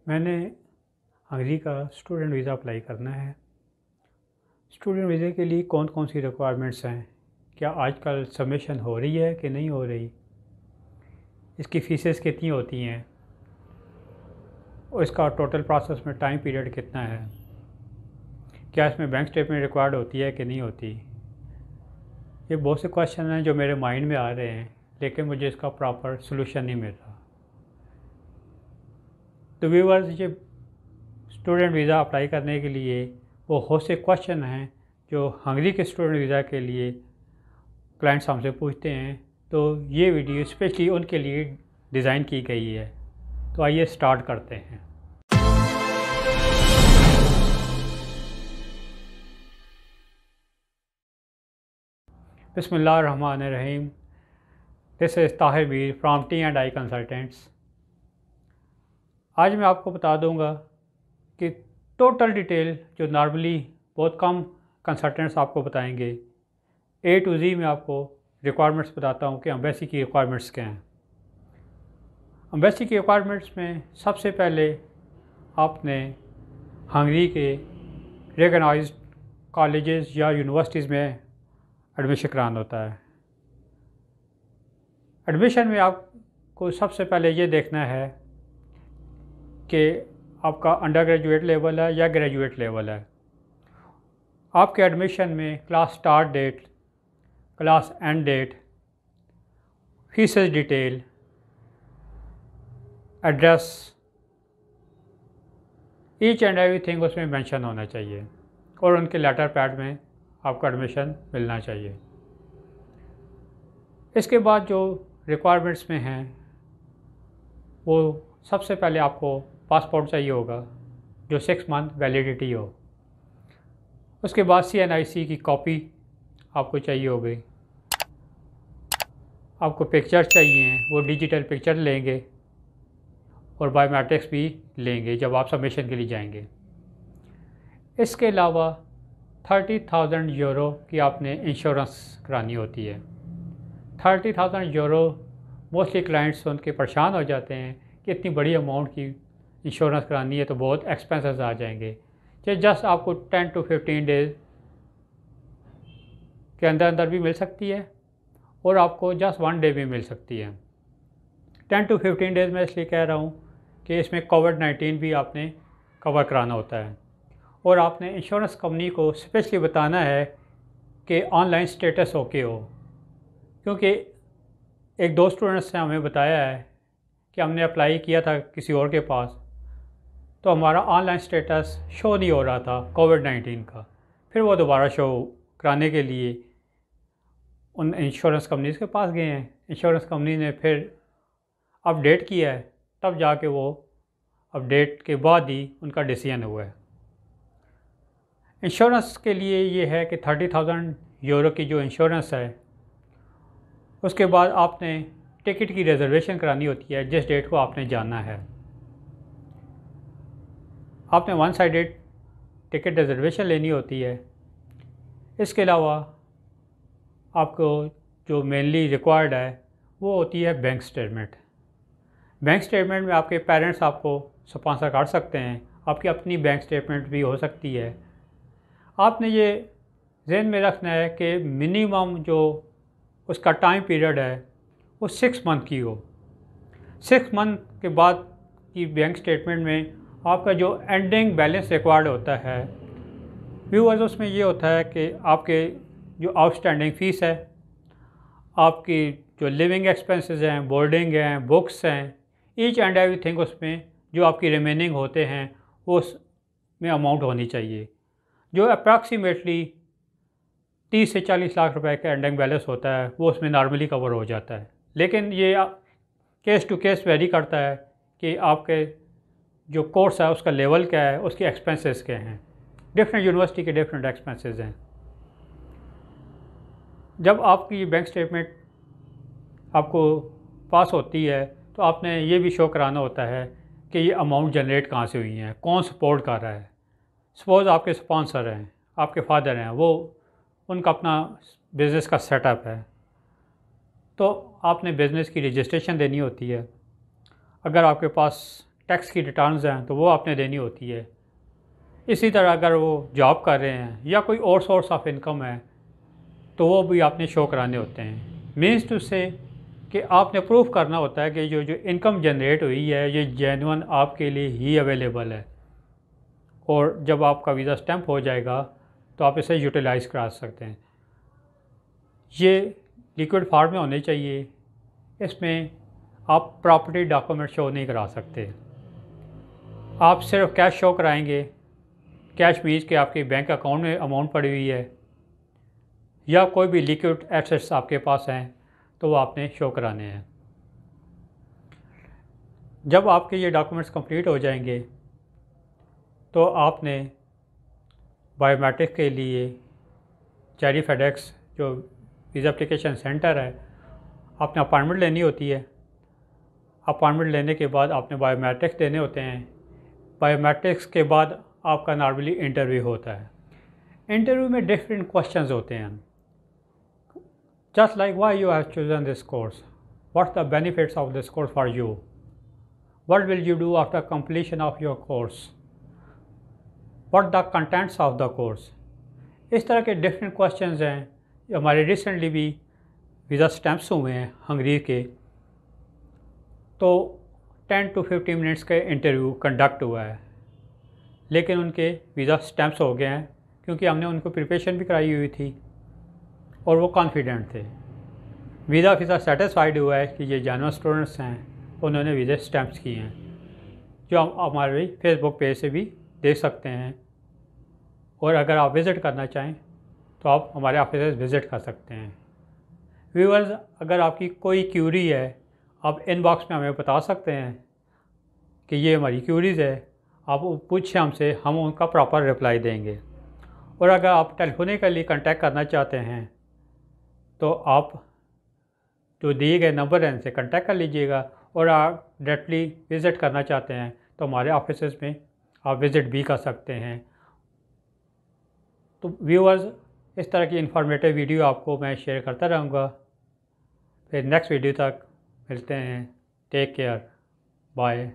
मैंने हंगरी का student visa apply करना है। स्टूडेंट वीज़े के लिए कौन कौन सी रिक्वायरमेंट्स हैं, क्या आजकल सबमिशन हो रही है कि नहीं हो रही, इसकी फ़ीसेस कितनी होती हैं और इसका टोटल प्रोसेस में टाइम पीरियड कितना है, क्या इसमें बैंक स्टेटमेंट रिक्वायर्ड होती है कि नहीं होती। ये बहुत से क्वेश्चन हैं जो मेरे माइंड में आ रहे हैं, लेकिन मुझे इसका प्रॉपर सोल्यूशन नहीं मिल रहा। तो व्यूअर्स, ये स्टूडेंट वीज़ा अप्लाई करने के लिए वो बहुत से क्वेश्चन हैं जो हंगरी के स्टूडेंट वीज़ा के लिए क्लाइंट्स हमसे पूछते हैं। तो ये वीडियो स्पेशली उनके लिए डिज़ाइन की गई है। तो आइए स्टार्ट करते हैं। बिस्मिल्लाहिर्रहमानिर्रहीम। This is Tahir Mir from T&I consultants. आज मैं आपको बता दूंगा कि टोटल डिटेल जो नॉर्मली बहुत कम कंसल्टेंट्स आपको बताएंगे, A to Z में आपको रिक्वायरमेंट्स बताता हूँ कि एम्बेसी की रिक्वायरमेंट्स क्या हैं। एम्बेसी की रिक्वायरमेंट्स में सबसे पहले आपने हंगरी के रिकॉग्नाइज्ड कॉलेजेस या यूनिवर्सिटीज़ में एडमिशन कराना होता है। एडमिशन में आपको सबसे पहले ये देखना है कि आपका अंडर ग्रेजुएट लेवल है या ग्रेजुएट लेवल है। आपके एडमिशन में class start date, class end date, fees detail, address, each and everything उसमें मेंशन होना चाहिए और उनके लेटर पैड में आपको एडमिशन मिलना चाहिए। इसके बाद जो रिक्वायरमेंट्स में हैं वो सबसे पहले आपको पासपोर्ट चाहिए होगा जो 6 मंथ वैलिडिटी हो। उसके बाद CNIC की कॉपी आपको चाहिए होगी। आपको पिक्चर चाहिए, वो डिजिटल पिक्चर लेंगे और बायोमेट्रिक्स भी लेंगे जब आप सबमिशन के लिए जाएंगे। इसके अलावा 30,000 यूरो की आपने इंश्योरेंस करानी होती है। 30,000 यूरो मोस्टली क्लाइंट्स सुन के परेशान हो जाते हैं कि इतनी बड़ी अमाउंट की इंश्योरेंस करानी है तो बहुत एक्सपेंसेस आ जाएंगे। जस्ट आपको 10 to 15 डेज़ के अंदर अंदर भी मिल सकती है और आपको जस्ट 1 डे भी मिल सकती है। 10 to 15 डेज़ में इसलिए कह रहा हूँ कि इसमें कोविड-19 भी आपने कवर कराना होता है और आपने इंश्योरेंस कंपनी को स्पेशली बताना है कि ऑनलाइन स्टेटस ओके हो। क्योंकि एक दो स्टूडेंट्स ने हमें बताया है कि हमने अप्लाई किया था किसी और के पास, तो हमारा ऑनलाइन स्टेटस शो नहीं हो रहा था कोविड-19 का। फिर वो दोबारा शो कराने के लिए उन इंश्योरेंस कंपनीज़ के पास गए हैं। इंश्योरेंस कंपनी ने फिर अपडेट किया है, तब जाके वो अपडेट के बाद ही उनका डिसीजन हुआ है। इंश्योरेंस के लिए ये है कि 30,000 यूरो की जो इंश्योरेंस है, उसके बाद आपने टिकट की रिज़र्वेशन करानी होती है जिस डेट को आपने जाना है। आपने 1 साइडेड टिकट रिज़र्वेशन लेनी होती है। इसके अलावा आपको जो मेनली रिक्वायर्ड है वो होती है बैंक स्टेटमेंट। बैंक स्टेटमेंट में आपके पेरेंट्स आपको स्पॉन्सर कर सकते हैं, आपकी अपनी बैंक स्टेटमेंट भी हो सकती है। आपने ये ज़हन में रखना है कि मिनिमम जो उसका टाइम पीरियड है वो 6 मंथ की हो। 6 मंथ के बाद की बैंक स्टेटमेंट में आपका जो एंडिंग बैलेंस रिक्वायर्ड होता है व्यूअर्स, उसमें ये होता है कि आपके जो आउटस्टैंडिंग फ़ीस है, आपकी जो लिविंग एक्सपेंसेस हैं, बोर्डिंग हैं, बुक्स हैं, ईच एंड एवरीथिंग उसमें जो आपकी रिमेनिंग होते हैं वो उसमें अमाउंट होनी चाहिए, जो अप्रॉक्सीमेटली 30 से 40 लाख रुपए का एंडिंग बैलेंस होता है वो उसमें नॉर्मली कवर हो जाता है। लेकिन ये केस टू केस वेरी करता है कि आपके जो कोर्स है उसका लेवल क्या है, उसके एक्सपेंसेस क्या हैं। डिफरेंट यूनिवर्सिटी के डिफरेंट एक्सपेंसेस हैं। जब आपकी बैंक स्टेटमेंट आपको पास होती है तो आपने ये भी शो कराना होता है कि ये अमाउंट जनरेट कहाँ से हुई है, कौन सपोर्ट कर रहा है। सपोज़ आपके स्पॉन्सर हैं, आपके फादर हैं, वो उनका अपना बिज़नेस का सेटअप है, तो आपने बिज़नेस की रजिस्ट्रेशन देनी होती है। अगर आपके पास टैक्स की रिटर्न्स हैं तो वो आपने देनी होती है। इसी तरह अगर वो जॉब कर रहे हैं या कोई और सोर्स ऑफ इनकम है तो वो भी आपने शो कराने होते हैं। मीन्स टू से कि आपने प्रूफ करना होता है कि जो जो इनकम जनरेट हुई है ये जेन्युइन आपके लिए ही अवेलेबल है, और जब आपका वीज़ा स्टैम्प हो जाएगा तो आप इसे यूटिलाइज़ करा सकते हैं। ये लिक्विड फॉर्म में होने चाहिए, इसमें आप प्रॉपर्टी डॉक्यूमेंट शो नहीं करा सकते। आप सिर्फ कैश शो कराएंगे। कैश मीन्स कि आपके बैंक अकाउंट में अमाउंट पड़ी हुई है या कोई भी लिक्विड एसेट्स आपके पास हैं तो वो आपने शो कराने हैं। जब आपके ये डॉक्यूमेंट्स कंप्लीट हो जाएंगे तो आपने बायोमेट्रिक के लिए चेरी फेडेक्स जो वीज़ा एप्लीकेशन सेंटर है आपने अपॉइंटमेंट लेनी होती है। अपॉइंटमेंट लेने के बाद आपने बायोमेट्रिक्स देने होते हैं। बायोमेट्रिक्स के बाद आपका नॉर्मली इंटरव्यू होता है। इंटरव्यू में डिफरेंट क्वेश्चंस होते हैं, just like why you have chosen this course, what's the benefits of this course for you, what will you do after completion of your course, what the contents of the course. इस तरह के different questions हैं। हमारे recently भी visa stamps हुए हैं Hungary के, तो 10 to 15 मिनट्स का इंटरव्यू कंडक्ट हुआ है, लेकिन उनके वीज़ा स्टैम्प्स हो गए हैं क्योंकि हमने उनको प्रिपरेशन भी कराई हुई थी और वो कॉन्फिडेंट थे। वीज़ा ऑफिसर सेटिस्फाइड हुआ है कि ये जेन्युइन स्टूडेंट्स हैं, उन्होंने वीज़ा स्टैम्प्स किए हैं, जो हम हमारे फेसबुक पेज से भी देख सकते हैं। और अगर आप विज़िट करना चाहें तो आप हमारे ऑफिस विज़िट कर सकते हैं। व्यूअर्स, अगर आपकी कोई क्यूरी है आप इनबॉक्स में हमें बता सकते हैं कि ये हमारी क्यूरीज़ है, आप पूछें हमसे, हम उनका प्रॉपर रिप्लाई देंगे। और अगर आप टेलीफोनिकली कांटेक्ट करना चाहते हैं तो आप जो दिए गए नंबर हैं इनसे कांटेक्ट कर लीजिएगा। और आप डायरेक्टली विज़िट करना चाहते हैं तो हमारे ऑफिस में आप विज़िट भी कर सकते हैं। तो व्यूअर्स, इस तरह की इंफॉर्मेटिव वीडियो आपको मैं शेयर करता रहूँगा। फिर नेक्स्ट वीडियो तक मिलते हैं। Take care, bye.